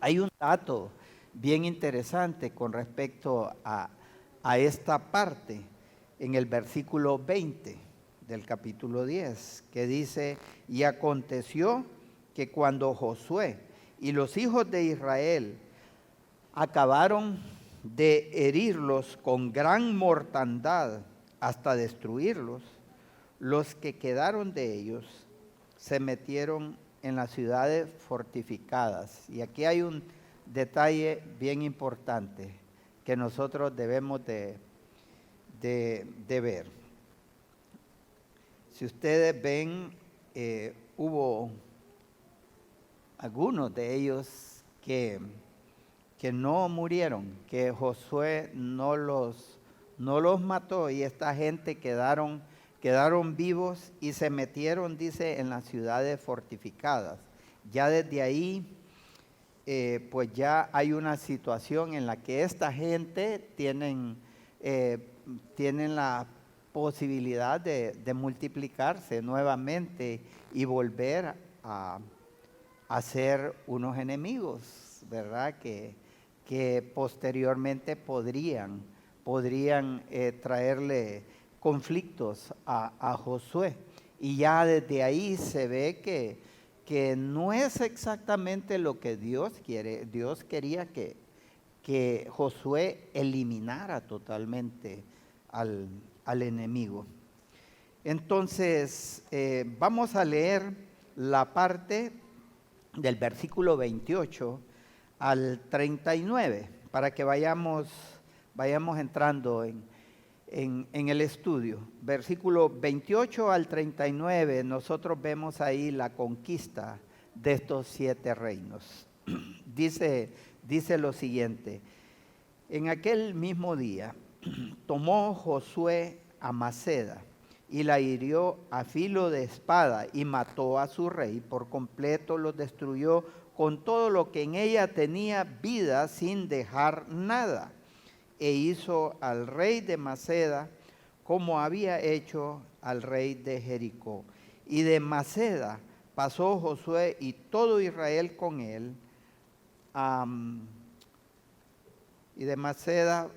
Hay un dato bien interesante con respecto a esta parte en el versículo 20 del capítulo 10, que dice: y aconteció que cuando Josué y los hijos de Israel acabaron de herirlos con gran mortandad hasta destruirlos, los que quedaron de ellos se metieron en las ciudades fortificadas. Y aquí hay un detalle bien importante que nosotros debemos de ver. Si ustedes ven, hubo algunos de ellos que no murieron, que Josué no los mató, y esta gente quedaron vivos y se metieron, dice, en las ciudades fortificadas. Ya desde ahí, pues ya hay una situación en la que esta gente tienen la posibilidad de multiplicarse nuevamente y volver a ser unos enemigos, ¿verdad? Que posteriormente podrían traerle conflictos a Josué. Y ya desde ahí se ve que no es exactamente lo que Dios quiere. Dios quería que Josué eliminara totalmente al enemigo. Entonces, vamos a leer la parte del versículo 28 al 39, para que vayamos entrando en el estudio. Versículo 28 al 39, nosotros vemos ahí la conquista de estos 7 reinos. Dice lo siguiente: en aquel mismo día tomó Josué a Maceda y la hirió a filo de espada y mató a su rey por completo, lo destruyó con todo lo que en ella tenía vida sin dejar nada. E hizo al rey de Maceda como había hecho al rey de Jericó. Y de Maceda pasó Josué y todo Israel con él. Y de Maceda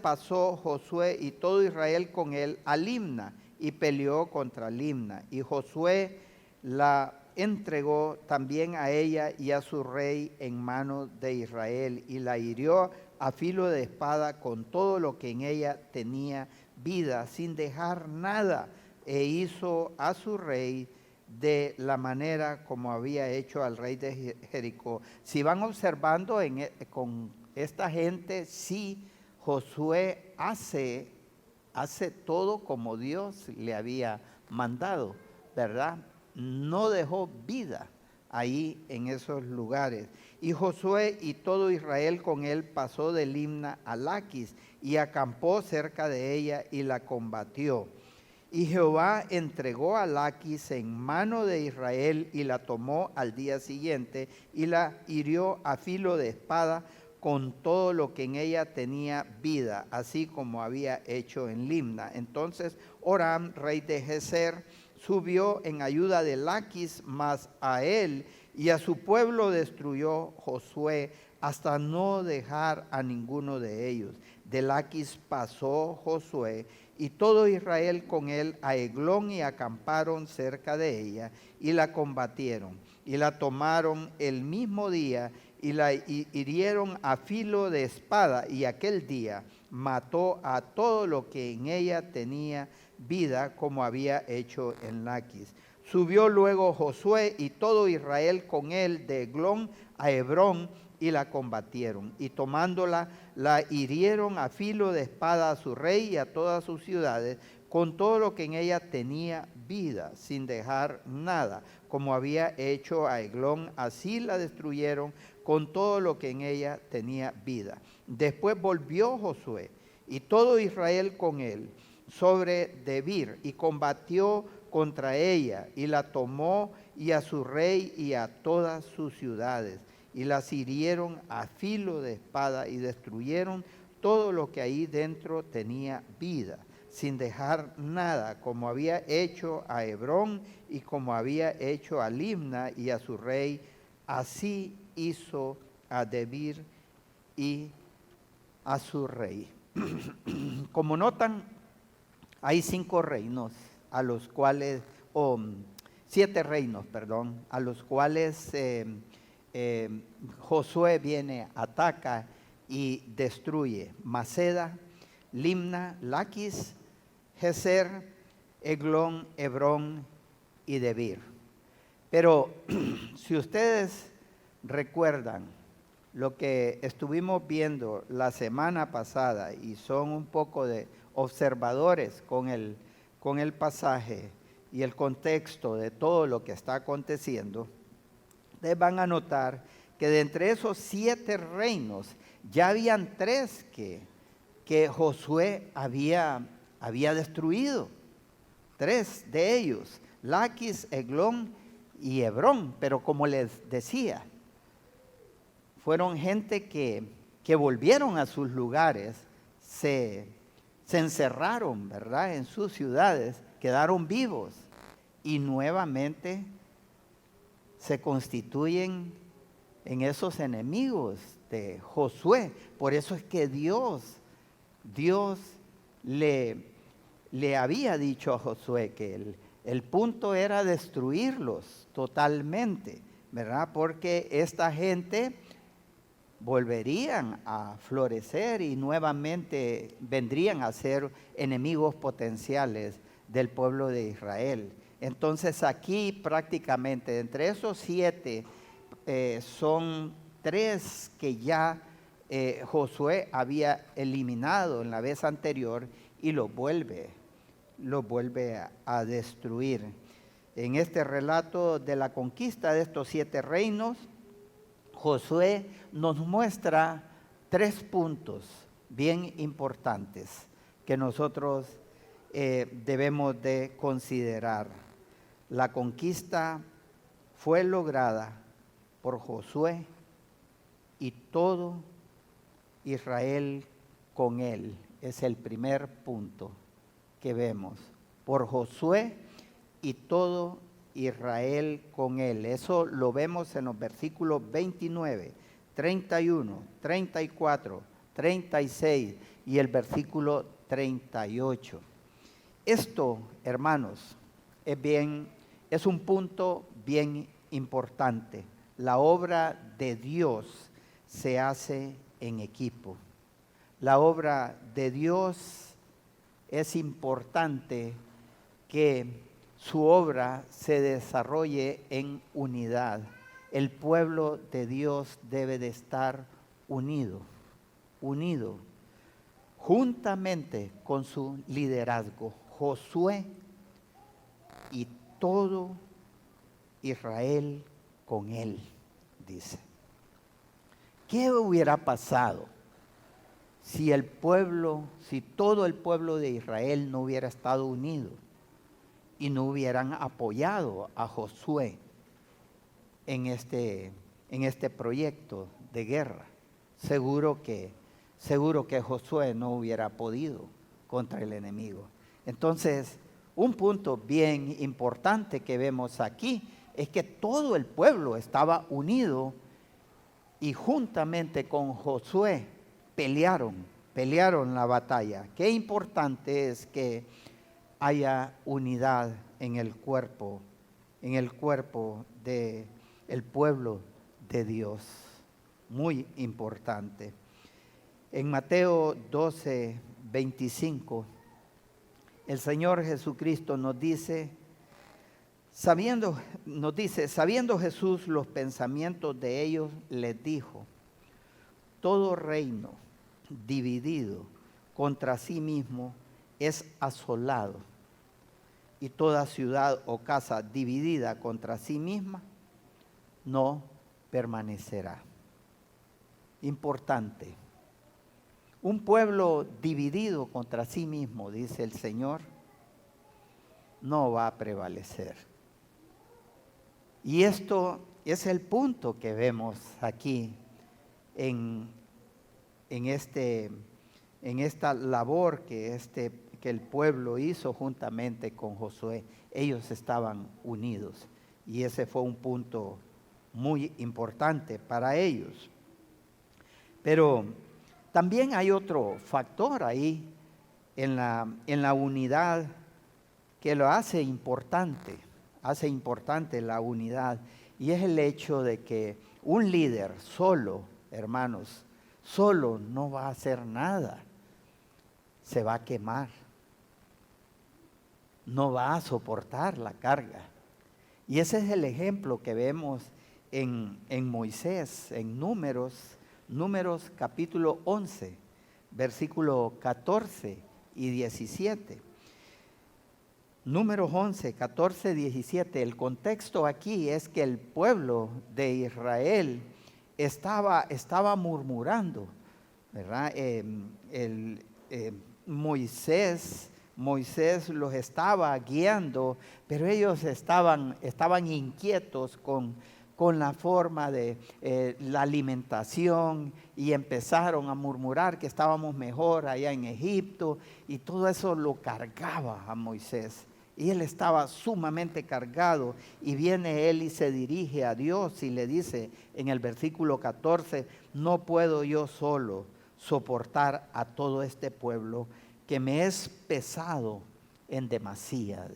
pasó Josué y todo Israel con él a Limna, y peleó contra Limna. Y Josué la entregó también a ella y a su rey en manos de Israel, y la hirió a filo de espada con todo lo que en ella tenía vida, sin dejar nada, e hizo a su rey de la manera como había hecho al rey de Jericó. Si van observando con esta gente, sí, Josué hace todo como Dios le había mandado, ¿verdad? No dejó vida ahí en esos lugares. Y Josué y todo Israel con él pasó de Limna a Laquis y acampó cerca de ella y la combatió. Y Jehová entregó a Laquis en mano de Israel y la tomó al día siguiente y la hirió a filo de espada con todo lo que en ella tenía vida, así como había hecho en Limna. Entonces Horam, rey de Gezer, subió en ayuda de Laquis, mas a él y a su pueblo destruyó Josué hasta no dejar a ninguno de ellos. De Laquis pasó Josué y todo Israel con él a Eglón, y acamparon cerca de ella y la combatieron y la tomaron el mismo día y la hirieron a filo de espada, y aquel día mató a todo lo que en ella tenía vida, como había hecho en Laquis. Subió luego Josué y todo Israel con él de Eglón a Hebrón, y la combatieron, y tomándola, la hirieron a filo de espada a su rey y a todas sus ciudades, con todo lo que en ella tenía vida, sin dejar nada, como había hecho a Eglón, así la destruyeron con todo lo que en ella tenía vida. Después volvió Josué y todo Israel con él sobre Debir, y combatió contra ella, y la tomó, y a su rey y a todas sus ciudades, y las hirieron a filo de espada, y destruyeron todo lo que ahí dentro tenía vida, sin dejar nada, como había hecho a Hebrón y como había hecho a Limna y a su rey así hizo a Debir y a su rey. Como notan, hay 5 reinos a los cuales, 7 reinos, perdón, a los cuales Josué viene, ataca y destruye: Maceda, Limna, Laquis, Geser, Eglón, Hebrón y Debir. Pero si ustedes recuerdan lo que estuvimos viendo la semana pasada y son un poco de observadores con el pasaje y el contexto de todo lo que está aconteciendo, ustedes van a notar que de entre esos 7 reinos ya habían 3 que Josué había destruido. 3 de ellos: Laquis, Eglón y Hebrón. Pero como les decía, fueron gente que volvieron a sus lugares, se encerraron, ¿verdad?, en sus ciudades, quedaron vivos y nuevamente se constituyen en esos enemigos de Josué. Por eso es que Dios le había dicho a Josué que el punto era destruirlos totalmente, ¿verdad? Porque esta gente volverían a florecer y nuevamente vendrían a ser enemigos potenciales del pueblo de Israel. Entonces aquí prácticamente entre esos 7 son 3 que ya Josué había eliminado en la vez anterior y los vuelve a destruir. En este relato de la conquista de estos 7 reinos, Josué nos muestra 3 puntos bien importantes que nosotros debemos de considerar. La conquista fue lograda por Josué y todo Israel con él. Es el primer punto que vemos. Por Josué y todo Israel con él. Eso lo vemos en los versículos 29, 31, 34, 36 y el versículo 38. Esto, hermanos, es un punto bien importante. La obra de Dios se hace en equipo. La obra de Dios es importante que su obra se desarrolle en unidad. El pueblo de Dios debe de estar unido, juntamente con su liderazgo. Josué y todo Israel con él, dice. ¿Qué hubiera pasado si todo el pueblo de Israel no hubiera estado unido y no hubieran apoyado a Josué en este proyecto de guerra? Seguro que Josué no hubiera podido contra el enemigo. Entonces, un punto bien importante que vemos aquí es que todo el pueblo estaba unido y juntamente con Josué pelearon la batalla. Qué importante es que haya unidad en el cuerpo del pueblo de Dios. Muy importante. En Mateo 12, 25, el Señor Jesucristo nos dice, sabiendo Jesús los pensamientos de ellos, les dijo: todo reino dividido contra sí mismo es asolado, y toda ciudad o casa dividida contra sí misma no permanecerá. Importante. Un pueblo dividido contra sí mismo, dice el Señor, no va a prevalecer. Y esto es el punto que vemos aquí en esta labor que el pueblo hizo juntamente con Josué. Ellos estaban unidos y ese fue un punto muy importante para ellos. Pero también hay otro factor ahí en la unidad que lo hace importante la unidad, y es el hecho de que un líder solo, hermanos, solo no va a hacer nada, se va a quemar, no va a soportar la carga. Y ese es el ejemplo que vemos en Moisés, en Números capítulo 11, versículo 14 y 17. Números 11, 14, 17. El contexto aquí es que el pueblo de Israel estaba murmurando, ¿verdad? Moisés los estaba guiando, pero ellos estaban inquietos con la forma de la alimentación, y empezaron a murmurar que estábamos mejor allá en Egipto, y todo eso lo cargaba a Moisés. Y él estaba sumamente cargado, y viene él y se dirige a Dios y le dice en el versículo 14, no puedo yo solo soportar a todo este pueblo, que me es pesado en demasía.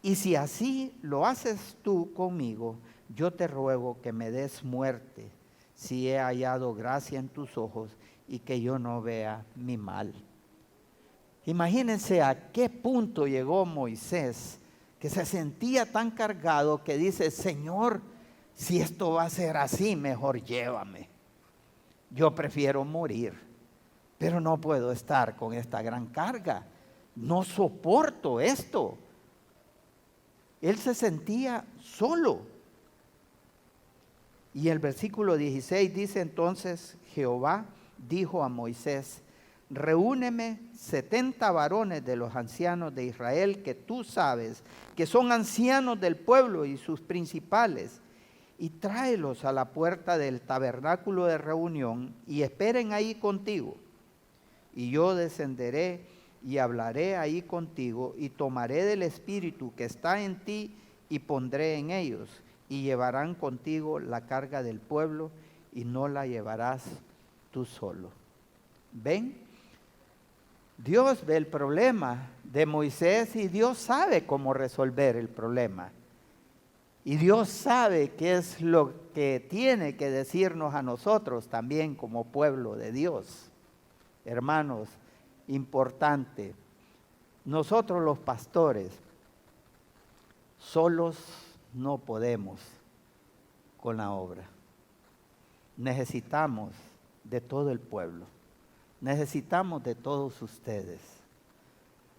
Y si así lo haces tú conmigo, yo te ruego que me des muerte, si he hallado gracia en tus ojos, y que yo no vea mi mal. Imagínense a qué punto llegó Moisés, que se sentía tan cargado que dice, Señor, si esto va a ser así, mejor llévame. Yo prefiero morir, pero no puedo estar con esta gran carga. No soporto esto. Él se sentía solo. Y el versículo 16 dice, entonces Jehová dijo a Moisés, reúneme 70 varones de los ancianos de Israel, que tú sabes que son ancianos del pueblo y sus principales, y tráelos a la puerta del tabernáculo de reunión, y esperen ahí contigo. Y yo descenderé y hablaré ahí contigo, y tomaré del espíritu que está en ti y pondré en ellos, y llevarán contigo la carga del pueblo, y no la llevarás tú solo. ¿Ven? Dios ve el problema de Moisés, y Dios sabe cómo resolver el problema. Y Dios sabe qué es lo que tiene que decirnos a nosotros también como pueblo de Dios. Hermanos, importante, nosotros los pastores solos no podemos con la obra. Necesitamos de todo el pueblo, necesitamos de todos ustedes.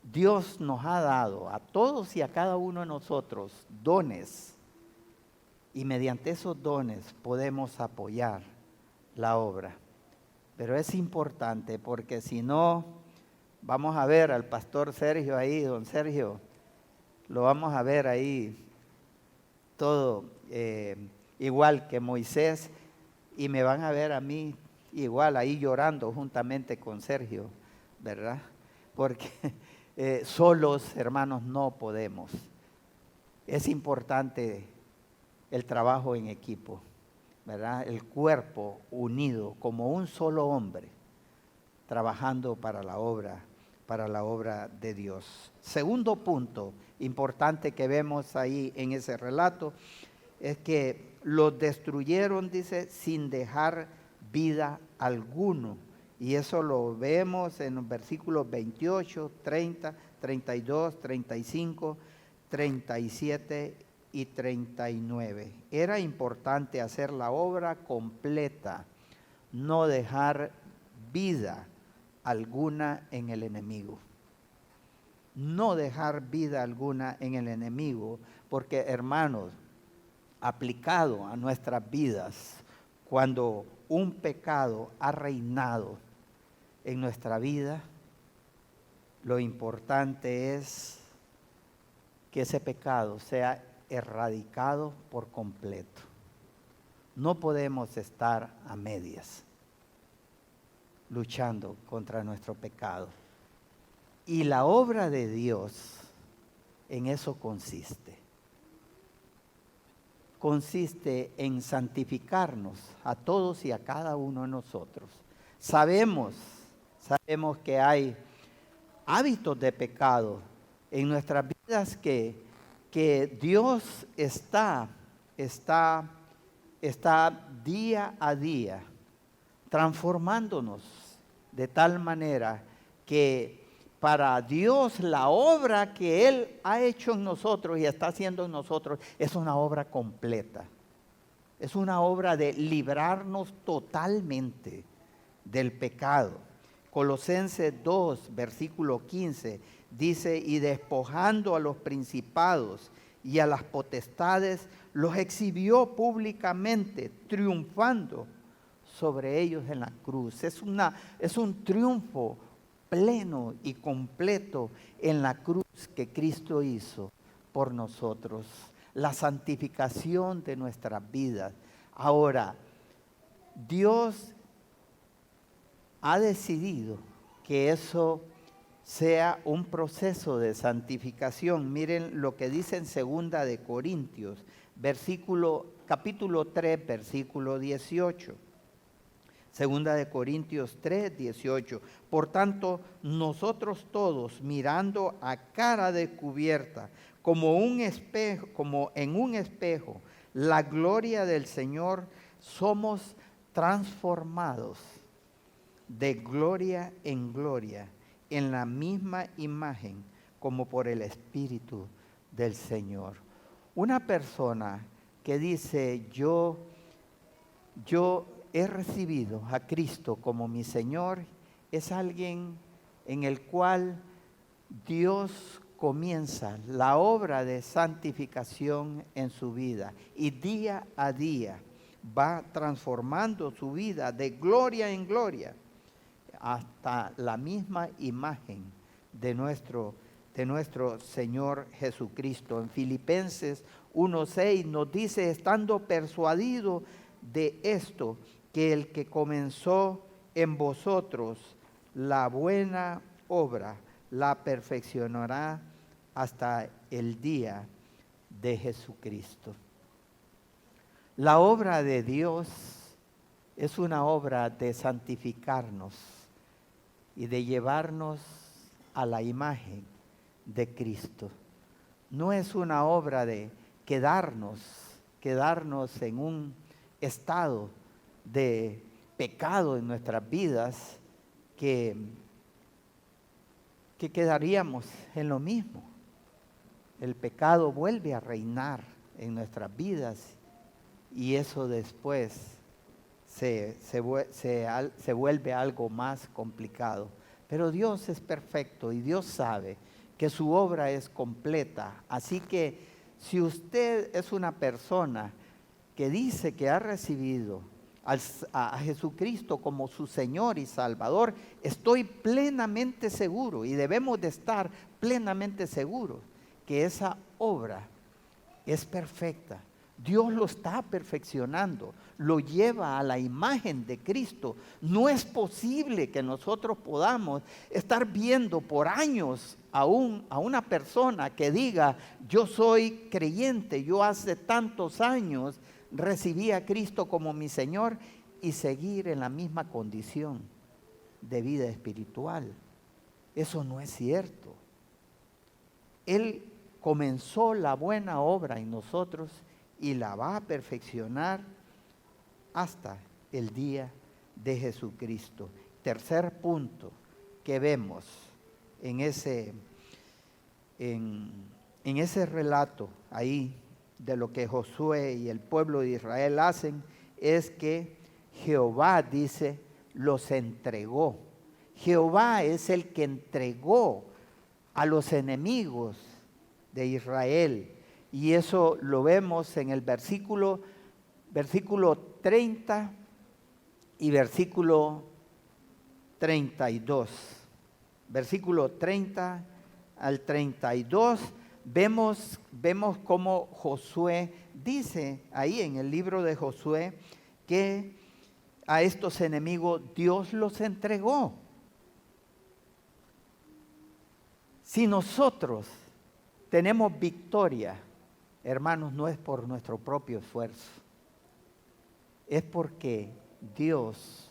Dios nos ha dado a todos y a cada uno de nosotros dones, y mediante esos dones podemos apoyar la obra. Pero es importante, porque si no, vamos a ver al pastor Sergio ahí, don Sergio, lo vamos a ver ahí todo igual que Moisés, y me van a ver a mí igual ahí llorando juntamente con Sergio, ¿verdad? Porque solos, hermanos, no podemos. Es importante el trabajo en equipo, ¿verdad? El cuerpo unido como un solo hombre, trabajando para la obra de Dios. Segundo punto importante que vemos ahí en ese relato es que los destruyeron, dice, sin dejar vida alguno. Y eso lo vemos en los versículos 28, 30, 32, 35, 37 y 39. Era importante hacer la obra completa, no dejar vida alguna en el enemigo. No dejar vida alguna en el enemigo, porque, hermanos, aplicado a nuestras vidas, cuando un pecado ha reinado en nuestra vida, lo importante es que ese pecado sea erradicado por completo. No podemos estar a medias luchando contra nuestro pecado. Y la obra de Dios en eso consiste. consiste en santificarnos a todos y a cada uno de nosotros. Sabemos que hay hábitos de pecado en nuestras vidas que Dios está día a día transformándonos de tal manera que para Dios la obra que Él ha hecho en nosotros y está haciendo en nosotros es una obra completa. Es una obra de librarnos totalmente del pecado. Colosenses 2, versículo 15, dice: y despojando a los principados y a las potestades, los exhibió públicamente, triunfando sobre ellos en la cruz. Es un triunfo pleno y completo en la cruz que Cristo hizo por nosotros. La santificación de nuestras vidas. Ahora, Dios ha decidido que eso sea un proceso de santificación. Miren lo que dice en 2 de Corintios, capítulo 3, versículo 18. 2 de Corintios 3, 18. Por tanto, nosotros todos, mirando a cara descubierta, como en un espejo, la gloria del Señor, somos transformados de gloria en gloria, en la misma imagen, como por el Espíritu del Señor. Una persona que dice: yo he recibido a Cristo como mi Señor, es alguien en el cual Dios comienza la obra de santificación en su vida y día a día va transformando su vida de gloria en gloria hasta la misma imagen de nuestro Señor Jesucristo. En Filipenses 1:6 nos dice: estando persuadido de esto, que el que comenzó en vosotros la buena obra, la perfeccionará hasta el día de Jesucristo. La obra de Dios es una obra de santificarnos y de llevarnos a la imagen de Cristo. No es una obra de quedarnos en un estado de pecado en nuestras vidas que quedaríamos en lo mismo. El pecado vuelve a reinar en nuestras vidas y eso después se vuelve algo más complicado. Pero Dios es perfecto y Dios sabe que su obra es completa. Así que si usted es una persona que dice que ha recibido a Jesucristo como su Señor y Salvador, estoy plenamente seguro, y debemos de estar plenamente seguros, que esa obra es perfecta. Dios lo está perfeccionando, lo lleva a la imagen de Cristo. No es posible que nosotros podamos estar viendo por años a una persona que diga: yo soy creyente, yo hace tantos años recibí a Cristo como mi Señor, y seguir en la misma condición de vida espiritual. Eso no es cierto. Él comenzó la buena obra en nosotros y la va a perfeccionar hasta el día de Jesucristo. Tercer punto que vemos en ese relato ahí de lo que Josué y el pueblo de Israel hacen, es que Jehová, dice, los entregó. Jehová es el que entregó a los enemigos de Israel. Y eso lo vemos en el versículo 30 y versículo 32. Versículo 30 al 32. Vemos cómo Josué dice ahí en el libro de Josué que a estos enemigos Dios los entregó. Si nosotros tenemos victoria hermanos, no es por nuestro propio esfuerzo, es porque Dios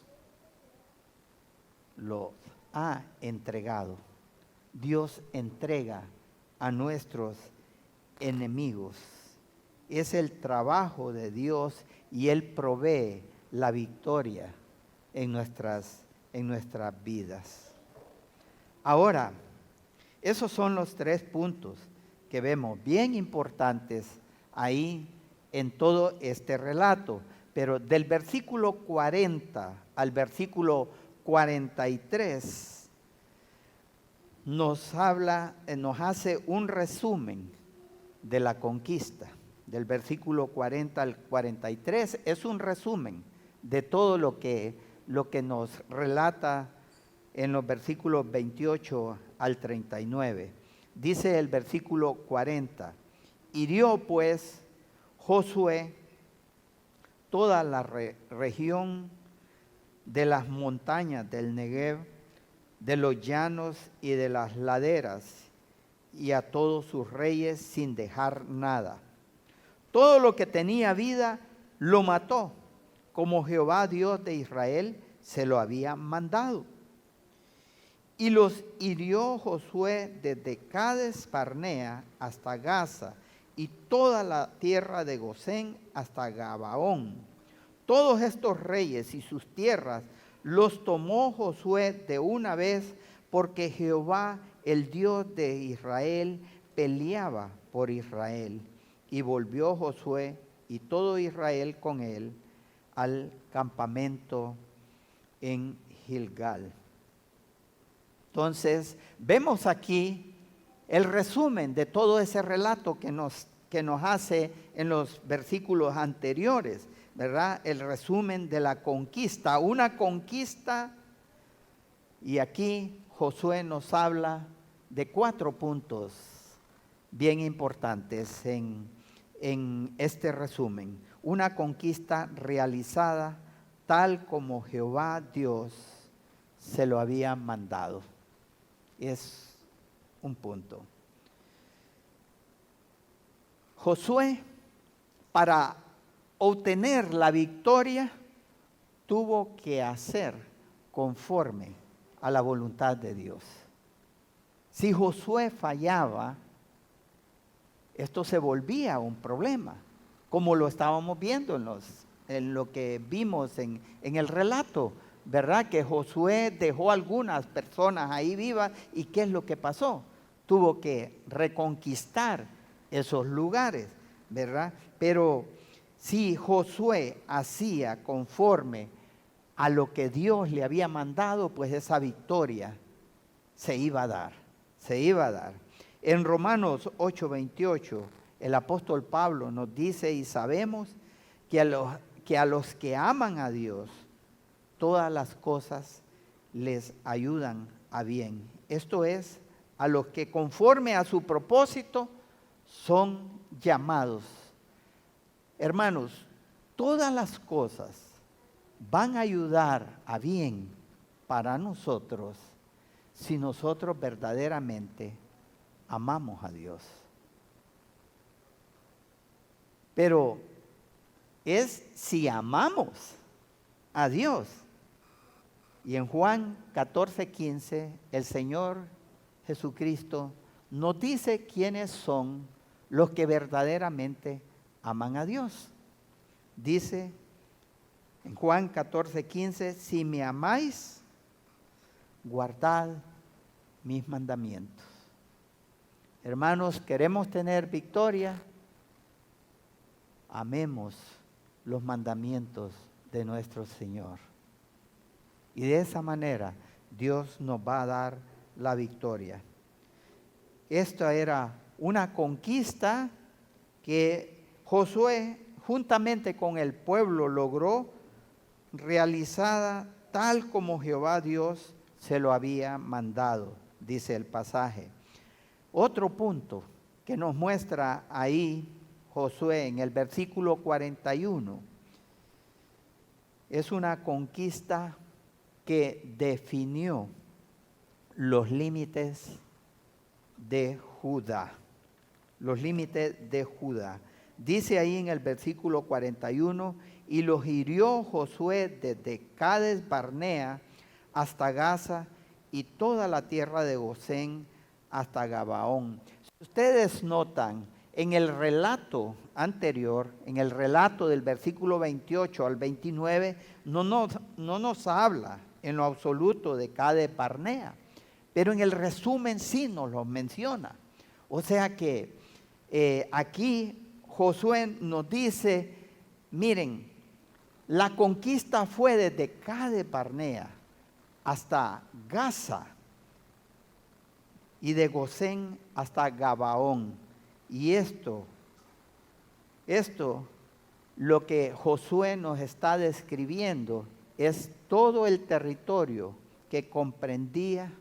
lo ha entregado. Dios entrega a nuestros enemigos. Es el trabajo de Dios y Él provee la victoria en nuestras vidas. Ahora, esos son los 3 puntos que vemos bien importantes ahí en todo este relato. Pero del versículo 40 al versículo 43 nos hace un resumen de la conquista. Del versículo 40 al 43 es un resumen de todo lo que nos relata en los versículos 28 al 39. Dice el versículo 40, hirió pues Josué toda la región de las montañas del Negev, de los llanos y de las laderas, y a todos sus reyes sin dejar nada. Todo lo que tenía vida lo mató, como Jehová Dios de Israel se lo había mandado. Y los hirió Josué desde Cades Barnea hasta Gaza, y toda la tierra de Gosén hasta Gabaón. Todos estos reyes y sus tierras los tomó Josué de una vez, porque Jehová, el Dios de Israel, peleaba por Israel. Y volvió Josué y todo Israel con él al campamento en Gilgal. Entonces, vemos aquí el resumen de todo ese relato que nos hace en los versículos anteriores, ¿verdad? El resumen de la conquista, una conquista, y aquí Josué nos habla de 4 puntos bien importantes en este resumen. Una conquista realizada tal como Jehová Dios se lo había mandado. Es un punto. Josué, para obtener la victoria, tuvo que hacer conforme a la voluntad de Dios. Si Josué fallaba, esto se volvía un problema, como lo estábamos viendo en lo que vimos en el relato, ¿verdad? Que Josué dejó algunas personas ahí vivas, y ¿qué es lo que pasó? Tuvo que reconquistar esos lugares, ¿verdad? Pero si Josué hacía conforme a lo que Dios le había mandado, pues esa victoria se iba a dar, se iba a dar. En Romanos 8:28, el apóstol Pablo nos dice, y sabemos que a los que aman a Dios, todas las cosas les ayudan a bien. Esto es, a los que conforme a su propósito son llamados. Hermanos, todas las cosas van a ayudar a bien para nosotros si nosotros verdaderamente amamos a Dios. Pero es si amamos a Dios. Y en Juan 14:15, el Señor Jesucristo nos dice quiénes son los que verdaderamente aman a Dios. Dice en Juan 14:15, si me amáis, guardad mis mandamientos. Hermanos, queremos tener victoria, amemos los mandamientos de nuestro Señor. Y de esa manera Dios nos va a dar la victoria. Esta era una conquista que Josué, juntamente con el pueblo, logró, realizada tal como Jehová Dios se lo había mandado, dice el pasaje. Otro punto que nos muestra ahí Josué en el versículo 41 es una conquista que definió los límites de Judá. los límites de Judá. Dice ahí en el versículo 41, y los hirió Josué desde Cades Barnea hasta Gaza y toda la tierra de Gosén hasta Gabaón. Si ustedes notan, en el relato anterior, en el relato del versículo 28 al 29, no nos habla en lo absoluto de Cades Barnea, pero en el resumen sí nos lo menciona. O sea que aquí Josué nos dice, miren, la conquista fue desde Cades Barnea hasta Gaza y de Gosén hasta Gabaón. Y esto, lo que Josué nos está describiendo es todo el territorio que comprendía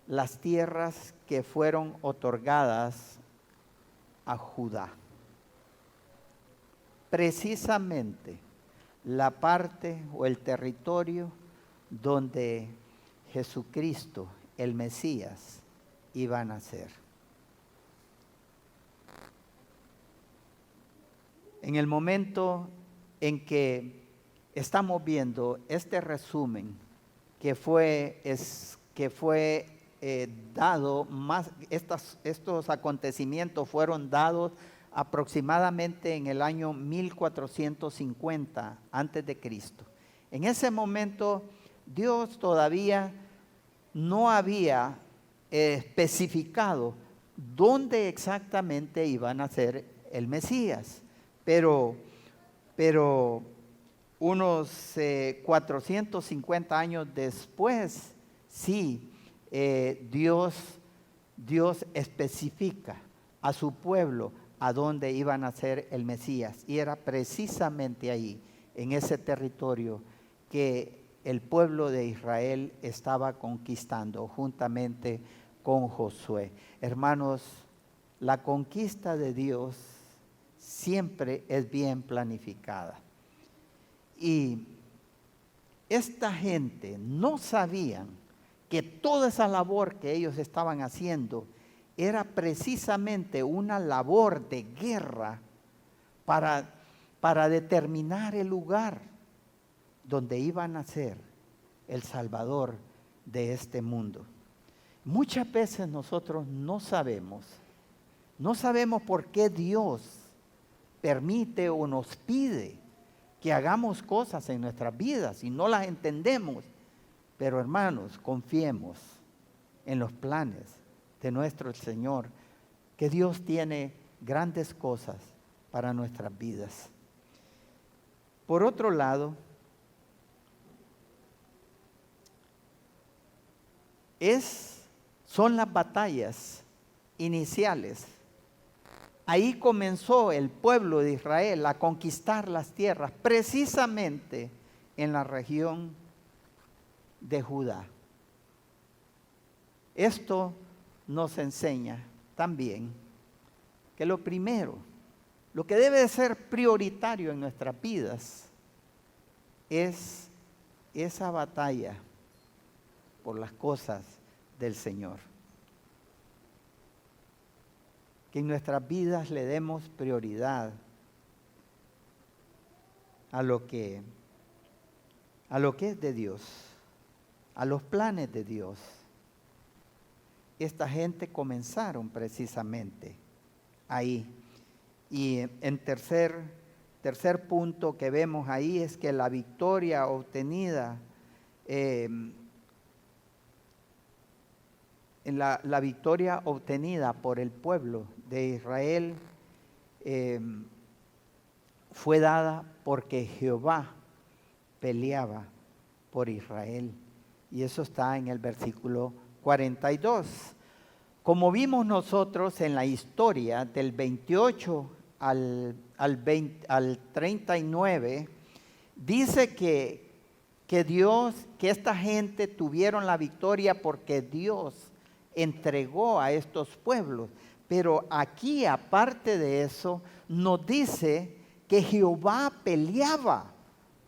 las tierras que fueron otorgadas a Judá. Precisamente la parte o el territorio donde Jesucristo, el Mesías, iba a nacer. En el momento en que estamos viendo este resumen que fue dado, estos acontecimientos fueron dados aproximadamente en el año 1450 antes de Cristo. En ese momento Dios todavía no había especificado dónde exactamente iba a nacer el Mesías, pero unos 450 años después, sí, Dios especifica a su pueblo a dónde iba a nacer el Mesías. Y era precisamente ahí, en ese territorio, que el pueblo de Israel estaba conquistando juntamente con Josué. Hermanos, la conquista de Dios siempre es bien planificada. Y esta gente no sabían que toda esa labor que ellos estaban haciendo era precisamente una labor de guerra para determinar el lugar donde iba a nacer el Salvador de este mundo. Muchas veces nosotros no sabemos por qué Dios permite o nos pide que hagamos cosas en nuestras vidas y no las entendemos. Pero hermanos, confiemos en los planes de nuestro Señor, que Dios tiene grandes cosas para nuestras vidas. Por otro lado, son las batallas iniciales. Ahí comenzó el pueblo de Israel a conquistar las tierras, precisamente en la región de Judá. Esto nos enseña también que lo primero, lo que debe de ser prioritario en nuestras vidas, es esa batalla por las cosas del Señor. Que en nuestras vidas le demos prioridad a lo que es de Dios, a los planes de Dios. Esta gente comenzaron precisamente ahí. Y en tercer punto que vemos ahí es que la victoria obtenida, la victoria obtenida por el pueblo de Israel fue dada porque Jehová peleaba por Israel. Y eso está en el versículo 42. Como vimos nosotros en la historia del 28 al 39, dice que esta gente tuvieron la victoria porque Dios entregó a estos pueblos. Pero aquí, aparte de eso, nos dice que Jehová peleaba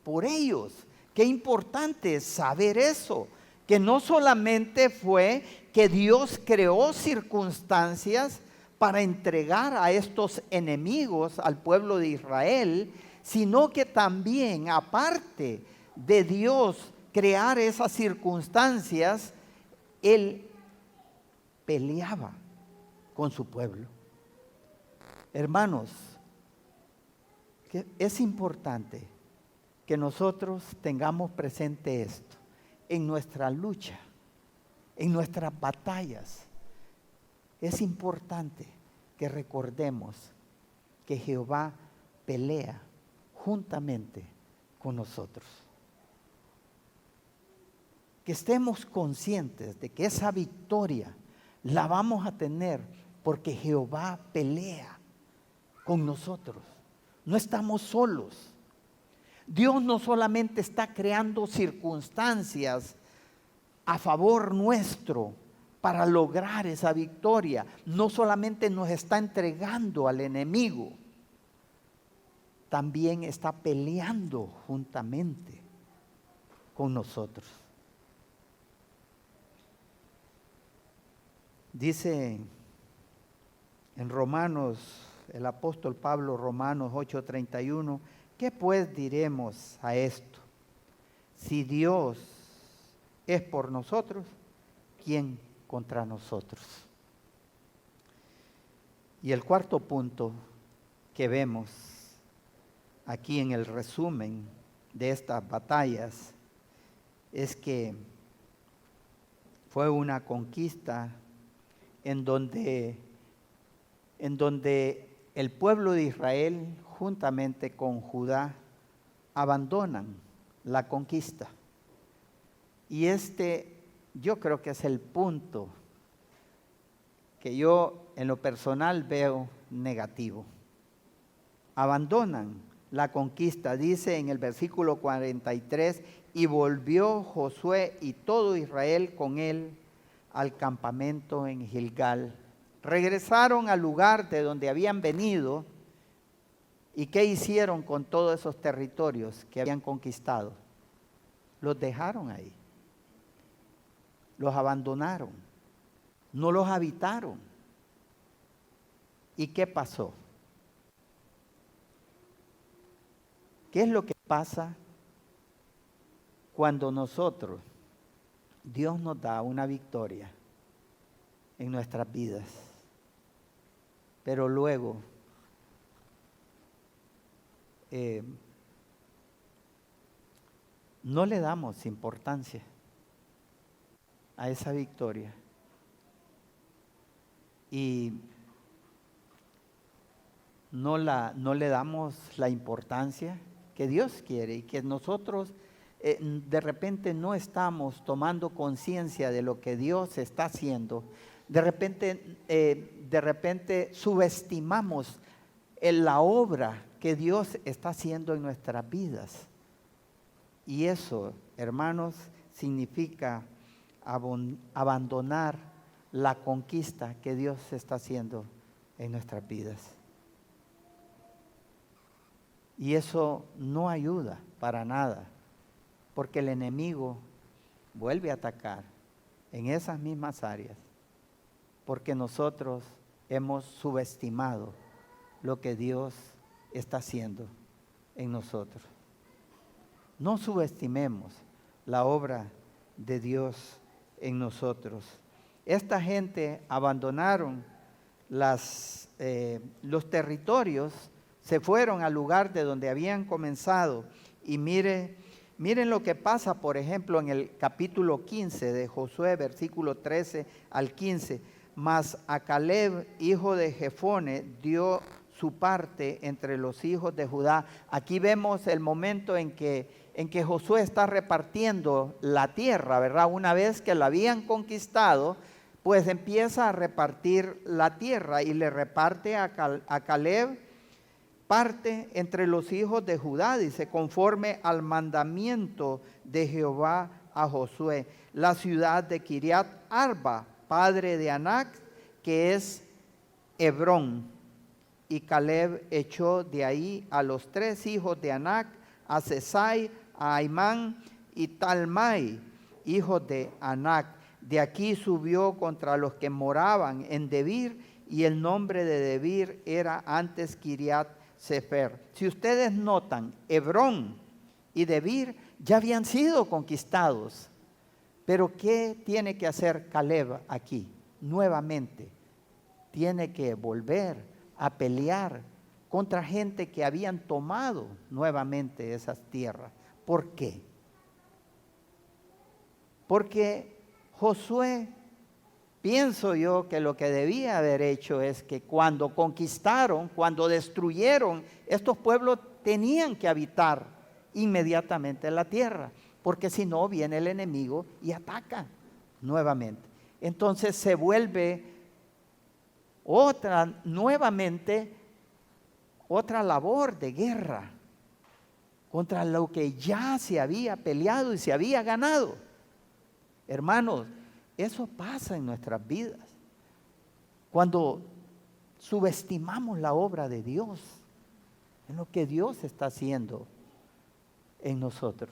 por ellos. Qué importante es saber eso, que no solamente fue que Dios creó circunstancias para entregar a estos enemigos al pueblo de Israel, sino que también, aparte de Dios crear esas circunstancias, Él peleaba con su pueblo. Hermanos, que es importante que nosotros tengamos presente esto en nuestra lucha, en nuestras batallas. Es importante que recordemos que Jehová pelea juntamente con nosotros. Que estemos conscientes de que esa victoria la vamos a tener porque Jehová pelea con nosotros. No estamos solos. Dios no solamente está creando circunstancias a favor nuestro para lograr esa victoria, no solamente nos está entregando al enemigo, también está peleando juntamente con nosotros. Dice en Romanos, el apóstol Pablo, Romanos 8:31, ¿qué pues diremos a esto? Si Dios es por nosotros, ¿quién contra nosotros? Y el cuarto punto que vemos aquí en el resumen de estas batallas es que fue una conquista en donde el pueblo de Israel juntamente con Judá abandonan la conquista. Y yo creo que es el punto que yo en lo personal veo negativo. Abandonan la conquista, dice en el versículo 43, y volvió Josué y todo Israel con él al campamento en Gilgal. Regresaron al lugar de donde habían venido. ¿Y qué hicieron con todos esos territorios que habían conquistado? Los dejaron ahí. Los abandonaron. No los habitaron. ¿Y qué pasó? ¿Qué es lo que pasa cuando nosotros, Dios nos da una victoria en nuestras vidas, pero luego no le damos importancia a esa victoria y no le damos la importancia que Dios quiere y que nosotros de repente no estamos tomando conciencia de lo que Dios está haciendo. De repente subestimamos la obra que Dios está haciendo en nuestras vidas. Y eso, hermanos, significa abandonar la conquista que Dios está haciendo en nuestras vidas. Y eso no ayuda para nada, porque el enemigo vuelve a atacar en esas mismas áreas, porque nosotros hemos subestimado lo que Dios está haciendo en nosotros. No subestimemos la obra de Dios en nosotros. Esta gente abandonaron los territorios, se fueron al lugar de donde habían comenzado. Y miren lo que pasa, por ejemplo, en el capítulo 15 de Josué, versículo 13 al 15. Mas a Caleb, hijo de Jefone, dio su parte entre los hijos de Judá. Aquí vemos el momento en que Josué está repartiendo la tierra, ¿verdad? Una vez que la habían conquistado, pues empieza a repartir la tierra y le reparte a Caleb parte entre los hijos de Judá, dice, conforme al mandamiento de Jehová a Josué, la ciudad de Kiriat Arba, padre de Anac, que es Hebrón. Y Caleb echó de ahí a los 3 hijos de Anac, a Sesai, a Aimán y Talmai, hijos de Anac. De aquí subió contra los que moraban en Debir y el nombre de Debir era antes Kiriat Sefer. Si ustedes notan, Hebrón y Debir ya habían sido conquistados. Pero ¿qué tiene que hacer Caleb aquí? Nuevamente, tiene que volver a pelear contra gente que habían tomado nuevamente esas tierras. ¿Por qué? Porque Josué, pienso yo que lo que debía haber hecho es que cuando conquistaron, cuando destruyeron, estos pueblos tenían que habitar inmediatamente la tierra, porque si no viene el enemigo y ataca nuevamente. Entonces se vuelve nuevamente otra labor de guerra contra lo que ya se había peleado y se había ganado. Hermanos, eso pasa en nuestras vidas. Cuando subestimamos la obra de Dios, en lo que Dios está haciendo en nosotros.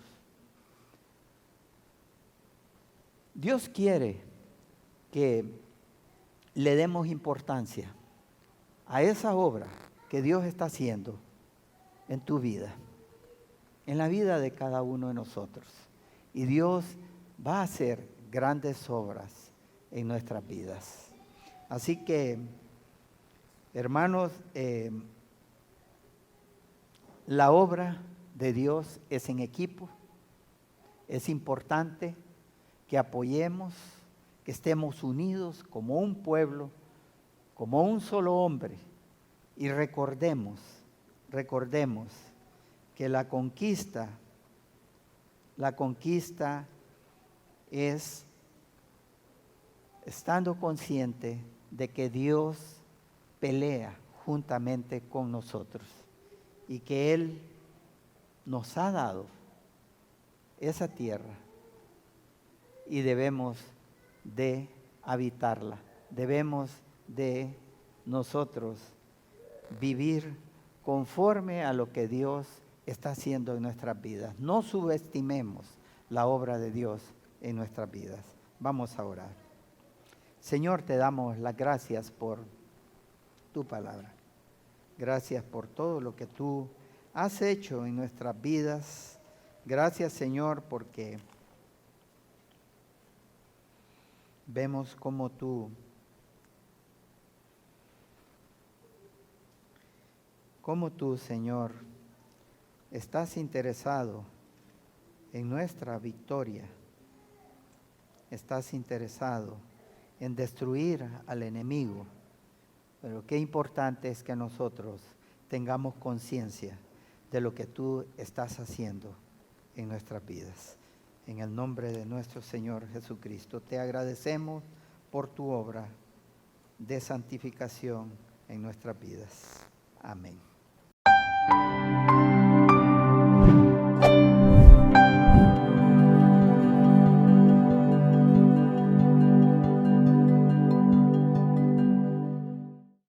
Dios quiere que le demos importancia a esa obra que Dios está haciendo en tu vida, en la vida de cada uno de nosotros. Y Dios va a hacer grandes obras en nuestras vidas. Así que, hermanos, la obra de Dios es en equipo. Es importante que apoyemos, que estemos unidos como un pueblo, como un solo hombre. Y recordemos que la conquista es estando consciente de que Dios pelea juntamente con nosotros y que Él nos ha dado esa tierra y debemos de habitarla, debemos de nosotros vivir conforme a lo que Dios está haciendo en nuestras vidas. No subestimemos la obra de Dios en nuestras vidas. Vamos a orar. Señor, te damos las gracias por tu palabra. Gracias por todo lo que tú has hecho en nuestras vidas. Gracias, Señor, porque vemos cómo tú Señor, estás interesado en nuestra victoria. Estás interesado en destruir al enemigo. Pero qué importante es que nosotros tengamos conciencia de lo que tú estás haciendo en nuestras vidas. En el nombre de nuestro Señor Jesucristo, te agradecemos por tu obra de santificación en nuestras vidas. Amén.